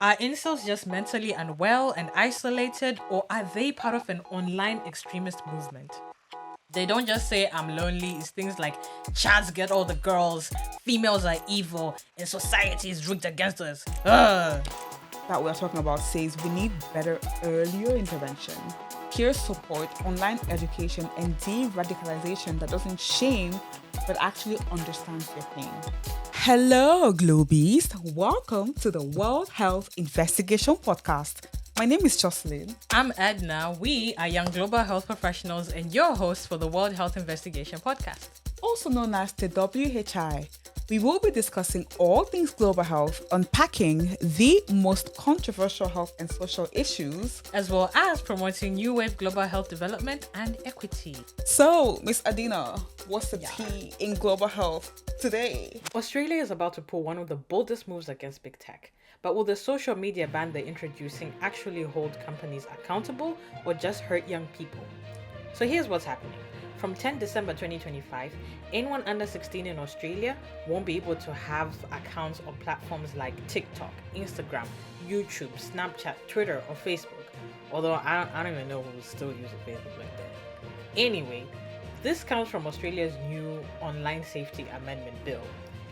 Are incels just mentally unwell and isolated, or are they part of an online extremist movement? They don't just say I'm lonely, it's things like chads get all the girls, females are evil, and society is rigged against us. Ugh. That we're talking about says we need better earlier intervention, peer support, online education, and de-radicalization that doesn't shame but actually understands your pain. Hello, Globies. Welcome to the World Health Investigation Podcast. My name is Jocelyn. I'm Edna. We are young global health professionals and your hosts for the World Health Investigation Podcast. Also known as the WHI. We will be discussing all things global health, unpacking the most controversial health and social issues, as well as promoting new wave global health development and equity. So, Miss Adina, what's the tea in global health today? Australia is about to pull one of the boldest moves against big tech. But will the social media ban they're introducing actually hold companies accountable or just hurt young people? So here's what's happening. From 10 December 2025, anyone under 16 in Australia won't be able to have accounts on platforms like TikTok, Instagram, YouTube, Snapchat, Twitter, or Facebook. Although I don't even know who still uses Facebook like that. Anyway, this comes from Australia's new Online Safety Amendment Bill.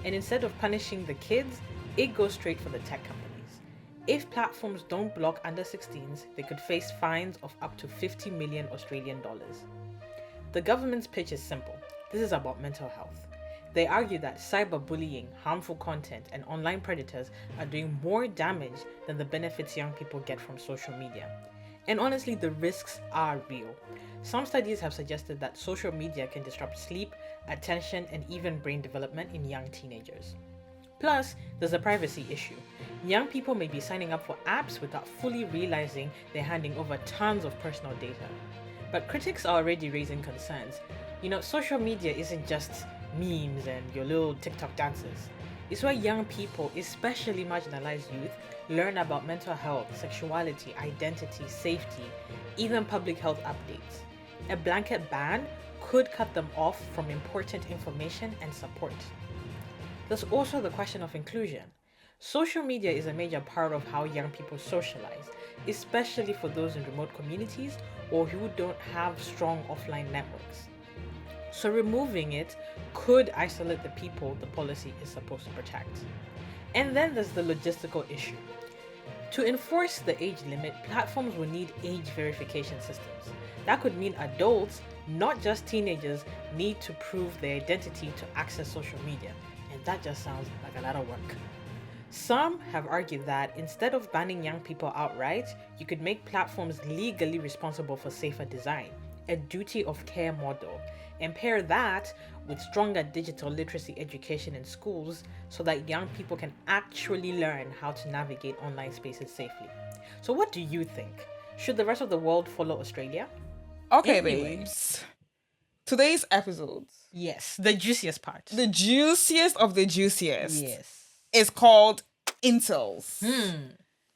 And instead of punishing the kids, it goes straight for the tech companies. If platforms don't block under 16s, they could face fines of up to 50 million Australian dollars. The government's pitch is simple. This is about mental health. They argue that cyberbullying, harmful content, and online predators are doing more damage than the benefits young people get from social media. And honestly, the risks are real. Some studies have suggested that social media can disrupt sleep, attention, and even brain development in young teenagers. Plus, there's a privacy issue. Young people may be signing up for apps without fully realizing they're handing over tons of personal data. But critics are already raising concerns. Social media isn't just memes and your little TikTok dances. It's where young people, especially marginalized youth, learn about mental health, sexuality, identity, safety, even public health updates. A blanket ban could cut them off from important information and support. There's also the question of inclusion. Social media is a major part of how young people socialize, especially for those in remote communities or who don't have strong offline networks. So removing it could isolate the people the policy is supposed to protect. And then there's the logistical issue. To enforce the age limit, platforms will need age verification systems. That could mean adults, not just teenagers, need to prove their identity to access social media. And that just sounds like a lot of work. Some have argued that instead of banning young people outright, you could make platforms legally responsible for safer design, a duty of care model, and pair that with stronger digital literacy education in schools so that young people can actually learn how to navigate online spaces safely. So what do you think? Should the rest of the world follow Australia? Okay, Anyway. babes. Today's episode, Yes, the juiciest part. the juiciest of the juiciest, Yes. is called Incels.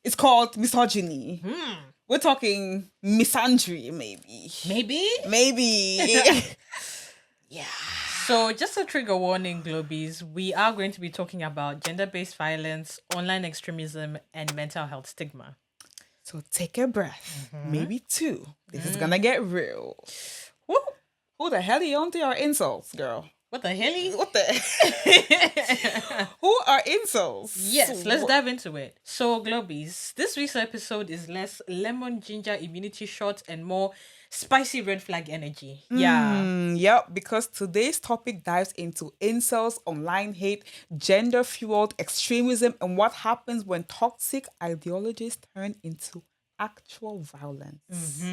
It's called misogyny. We're talking misandry, maybe. Maybe. Yeah. So just a trigger warning, Globies, we are going to be talking about gender-based violence, online extremism, and mental health stigma. So take a breath. Maybe two. This is gonna get real. Woo! Who the hell are you onto our insults, girl? What the hell? What the? Who are incels? Yes, let's dive into it. So, Globies, this week's episode is less lemon ginger immunity shots and more spicy red flag energy. Yeah. Yep, because today's topic dives into incels, online hate, gender-fueled extremism, and what happens when toxic ideologies turn into actual violence.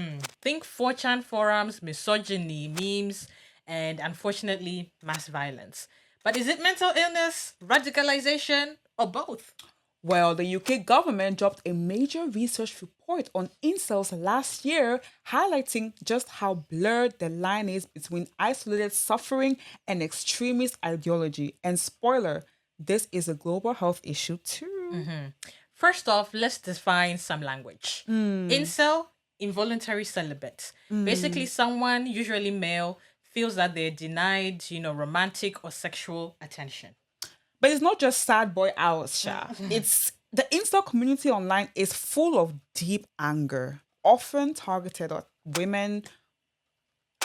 Think 4chan forums, misogyny, memes, and unfortunately, mass violence. But is it mental illness, radicalisation, or both? Well, the UK government dropped a major research report on incels last year, highlighting just how blurred the line is between isolated suffering and extremist ideology. And spoiler, this is a global health issue too. First off, let's define some language. Incel, involuntary celibates. Basically, someone, usually male, feels that they're denied, romantic or sexual attention. But it's not just sad boy hours, Sha. It's The incel community online is full of deep anger, often targeted at women,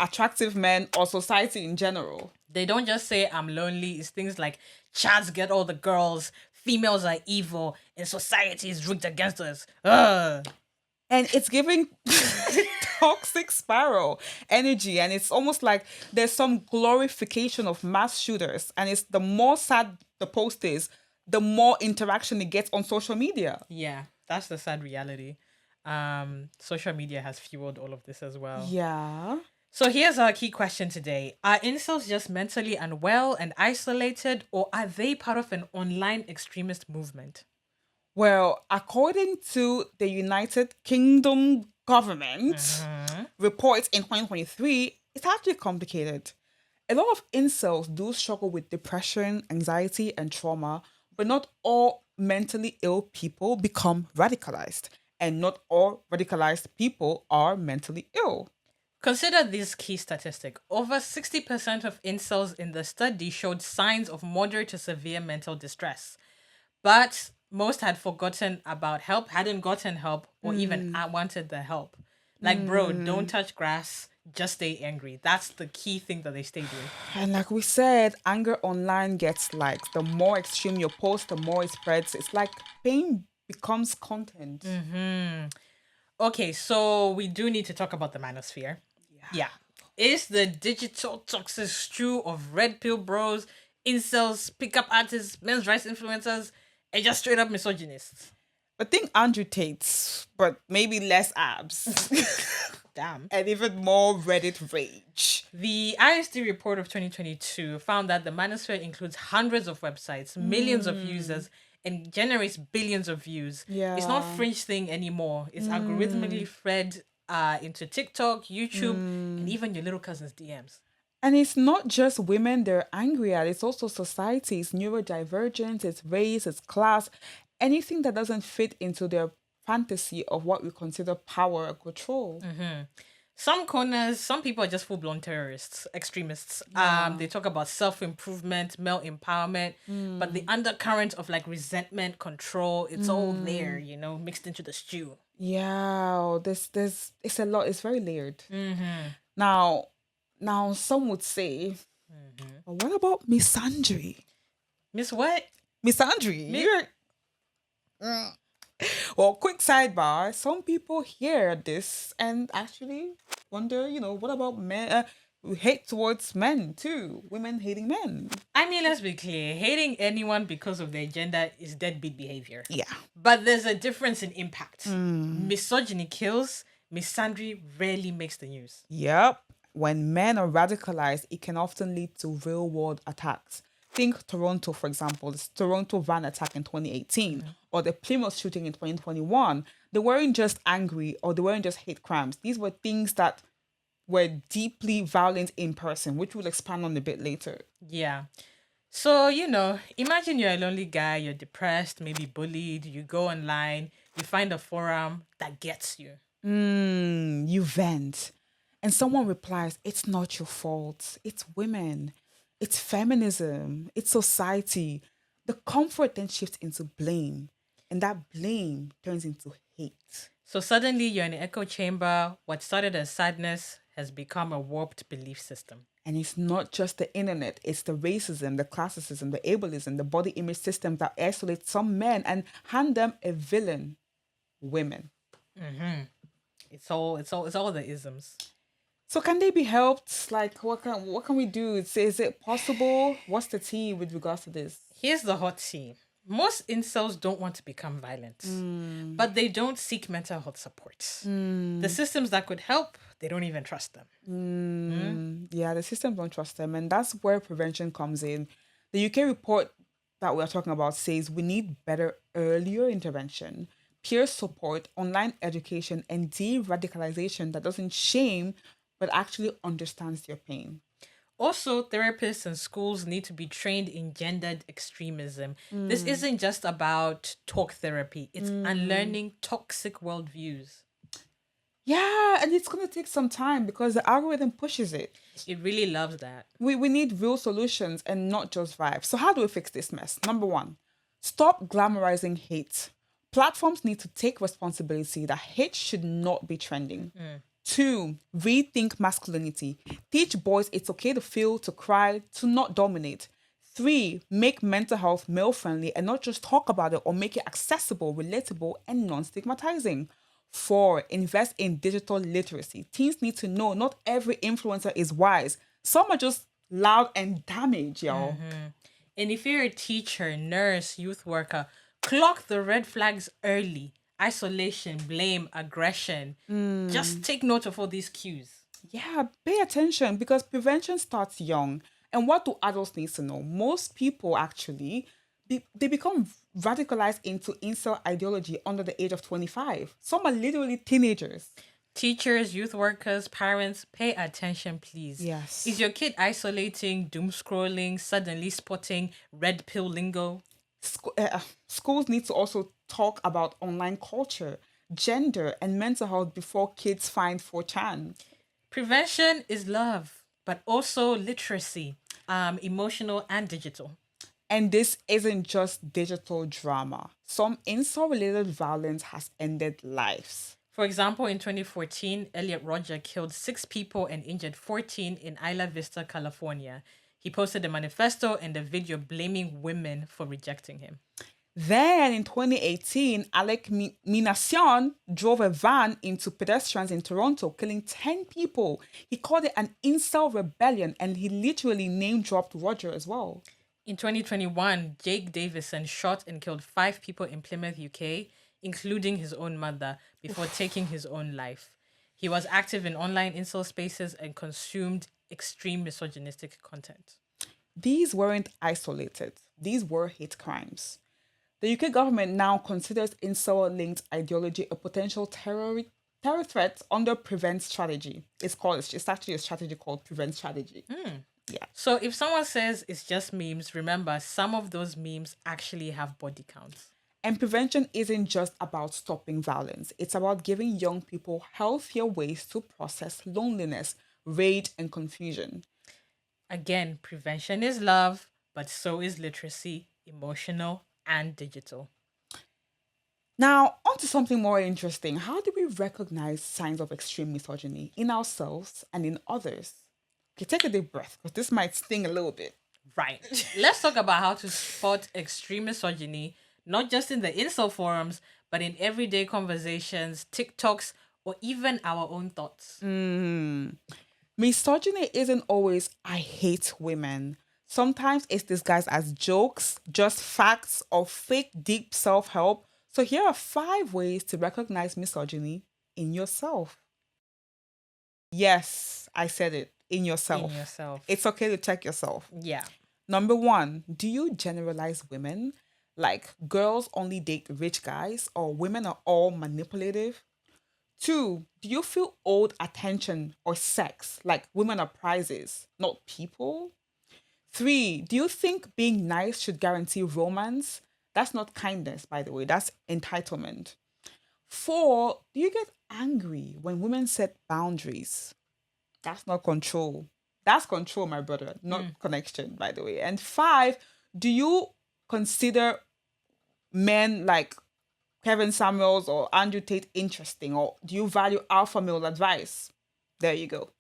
attractive men, or society in general. They don't just say I'm lonely. It's things like chads get all the girls, females are evil, and society is rigged against us. Ugh. And it's giving toxic spiral energy. And it's almost like there's some glorification of mass shooters. And it's the more sad the post is, the more interaction it gets on social media. Yeah, that's the sad reality. Social media has fueled all of this as well. Yeah. So here's our key question today. Are incels just mentally unwell and isolated, or are they part of an online extremist movement? Well, according to the United Kingdom government reports in 2023, it's actually complicated. A lot of incels do struggle with depression, anxiety, and trauma, but not all mentally ill people become radicalized. And not all radicalized people are mentally ill. Consider this key statistic. Over 60% of incels in the study showed signs of moderate to severe mental distress. But most had forgotten about help, hadn't gotten help, or even wanted the help. Like, bro, don't touch grass, just stay angry. That's the key thing that they stayed with. And like we said, anger online gets likes. The more extreme your post, the more it spreads. It's like pain becomes content. Okay, so we do need to talk about the manosphere. Yeah. It's the digital toxic stew of red pill bros, incels, pickup artists, men's rights influencers, and just straight up misogynists. I think Andrew Tate's, but maybe less abs. Damn. And even more Reddit rage. The ISD report of 2022 found that the manosphere includes hundreds of websites, millions of users, and generates billions of views. Yeah. It's not fringe thing anymore. It's algorithmically fed into TikTok, YouTube, and even your little cousin's DMs. And it's not just women they're angry at, it's also society, it's neurodivergence, it's race, it's class, anything that doesn't fit into their fantasy of what we consider power or control. Some corners, some people are just full blown terrorists, extremists. They talk about self improvement, male empowerment, but the undercurrent of like resentment, control, it's all there, mixed into the stew. Yeah, there's it's a lot. It's very layered. Now, some would say, but what about misandry? Miss what? Misandry. Well, quick sidebar. Some people hear this and actually wonder, what about men? Hate towards men too. Women hating men. I mean, let's be clear. Hating anyone because of their gender is deadbeat behavior. Yeah. But there's a difference in impact. Misogyny kills. Misandry rarely makes the news. Yep. When men are radicalized, it can often lead to real world attacks. Think Toronto, for example, the Toronto van attack in 2018 or the Plymouth shooting in 2021. They weren't just angry or they weren't just hate crimes. These were things that were deeply violent in person, which we'll expand on a bit later. Yeah. So, imagine you're a lonely guy, you're depressed, maybe bullied, you go online, you find a forum that gets you. You vent. And someone replies, it's not your fault. It's women. It's feminism. It's society. The comfort then shifts into blame. And that blame turns into hate. So suddenly you're in an echo chamber. What started as sadness has become a warped belief system. And it's not just the internet. It's the racism, the classism, the ableism, the body image system that isolates some men and hand them a villain, women. It's all the isms. So can they be helped? Like, what can we do? Is it possible? What's the tea with regards to this? Here's the hot tea. Most incels don't want to become violent, but they don't seek mental health support. The systems that could help, they don't even trust them. Yeah, the system don't trust them. And that's where prevention comes in. The UK report that we're talking about says we need better earlier intervention, peer support, online education, and de-radicalization that doesn't shame but actually understands your pain. Also, therapists and schools need to be trained in gendered extremism. This isn't just about talk therapy. It's unlearning toxic worldviews. Yeah, and it's going to take some time because the algorithm pushes it. It really loves that. We need real solutions and not just vibes. So how do we fix this mess? Number one, stop glamorizing hate. Platforms need to take responsibility that hate should not be trending. Two, rethink masculinity. Teach boys it's okay to feel, to cry, to not dominate. Three, make mental health male friendly and not just talk about it or make it accessible, relatable, and non stigmatizing. Four, invest in digital literacy. Teens need to know not every influencer is wise. Some are just loud and damaged, y'all. And if you're a teacher, nurse, youth worker, clock the red flags early. Isolation, blame, aggression. Just take note of all these cues. Yeah, pay attention because prevention starts young. And what do adults need to know? Most people actually they become radicalized into incel ideology under the age of 25. Some are literally teenagers. Teachers, youth workers, parents, pay attention, please. Yes. Is your kid isolating, doom scrolling, suddenly spotting red pill lingo? Schools need to also talk about online culture, gender, and mental health before kids find 4chan. Prevention is love, but also literacy, emotional and digital. And this isn't just digital drama. Some incel related violence has ended lives. For example, in 2014, Elliot Rodger killed 6 people and injured 14 in Isla Vista, California. He posted a manifesto and a video blaming women for rejecting him. Then in 2018, Alec Minacion drove a van into pedestrians in Toronto, killing 10 people. He called it an incel rebellion and he literally name dropped Roger as well. In 2021, Jake Davison shot and killed 5 people in Plymouth, UK, including his own mother, before taking his own life. He was active in online incel spaces and consumed extreme misogynistic content. These weren't isolated, these were hate crimes. The UK government now considers incel linked ideology a potential terror threat under prevent strategy. It's actually a strategy called prevent strategy. Yeah. So if someone says it's just memes, remember some of those memes actually have body counts. And prevention isn't just about stopping violence, it's about giving young people healthier ways to process loneliness, rage, and confusion. Again, prevention is love, but so is literacy, emotional and digital. Now, on to something more interesting. How do we recognize signs of extreme misogyny in ourselves and in others? Okay, take a deep breath because this might sting a little bit. Right. Let's talk about how to spot extreme misogyny, not just in the incel forums, but in everyday conversations, TikToks, or even our own thoughts. Misogyny isn't always, I hate women. Sometimes it's disguised as jokes, just facts, or fake deep self help. So here are 5 ways to recognize misogyny in yourself. Yes, I said it, in yourself. In yourself. It's okay to check yourself. Yeah. Number 1, do you generalize women? Like girls only date rich guys or women are all manipulative? 2, do you feel owed attention or sex? Like women are prizes, not people? 3, do you think being nice should guarantee romance? That's not kindness, by the way, that's entitlement. 4, do you get angry when women set boundaries? That's not control. That's control, my brother, not connection, by the way. And 5, do you consider men like Kevin Samuels or Andrew Tate interesting, or do you value alpha male advice? There you go.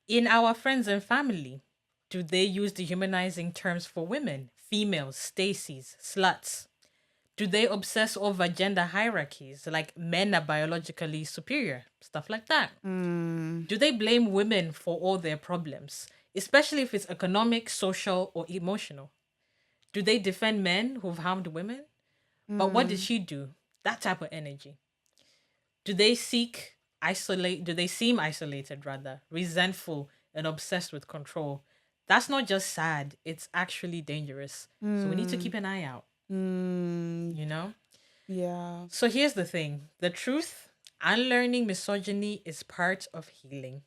In our friends and family, do they use dehumanizing terms for women? Females, Stacys, sluts. Do they obsess over gender hierarchies, like men are biologically superior? Stuff like that. Do they blame women for all their problems, especially if it's economic, social, or emotional? Do they defend men who've harmed women? But what did she do? That type of energy. Do they seem isolated rather, resentful and obsessed with control? That's not just sad, it's actually dangerous. So we need to keep an eye out. You know? Yeah. So here's the thing. The truth, unlearning misogyny is part of healing.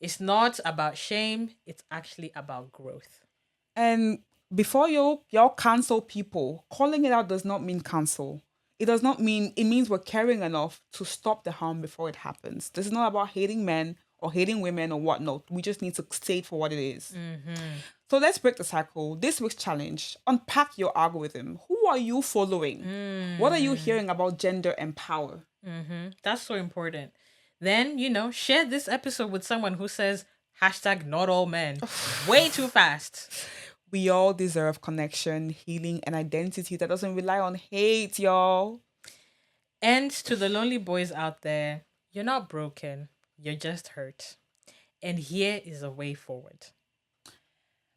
It's not about shame, it's actually about growth. And before y'all cancel people, calling it out does not mean cancel. It does not mean, it means we're caring enough to stop the harm before it happens. This is not about hating men or hating women or whatnot. We just need to state for what it is. So let's break the cycle. This week's challenge: unpack your algorithm. Who are you following? What are you hearing about gender and power? That's so important. Then, share this episode with someone who says hashtag not all men way too fast. We all deserve connection, healing, and identity that doesn't rely on hate, y'all. And to the lonely boys out there, you're not broken, you're just hurt. And here is a way forward.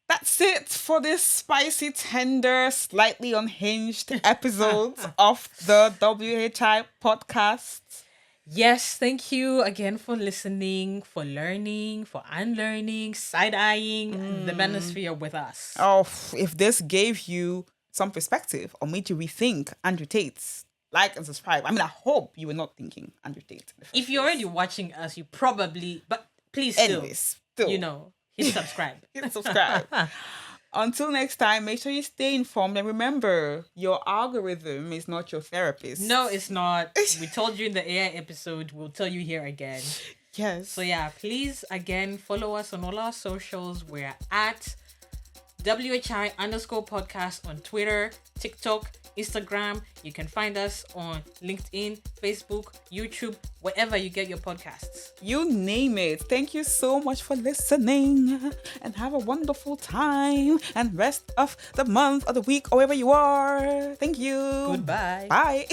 That's it for this spicy, tender, slightly unhinged episode of the WHI podcast. Yes, thank you again for listening, for learning, for unlearning, side-eyeing the manosphere with us. Oh, if this gave you some perspective or made you rethink Andrew Tate's, like and subscribe. I mean, I hope you were not thinking Andrew Tate. If you're already watching us, you probably, but please still, hit subscribe. Hit subscribe. Until next time, make sure you stay informed and remember, your algorithm is not your therapist. No, it's not. We told you in the AI episode. We'll tell you here again. Yes. So yeah, please again follow us on all our socials. We're at WHI_podcast on Twitter, TikTok, Instagram. You can find us on LinkedIn, Facebook, YouTube, wherever you get your podcasts. You name it. Thank you so much for listening and have a wonderful time and rest of the month or the week or wherever you are. Thank you. Goodbye. Bye.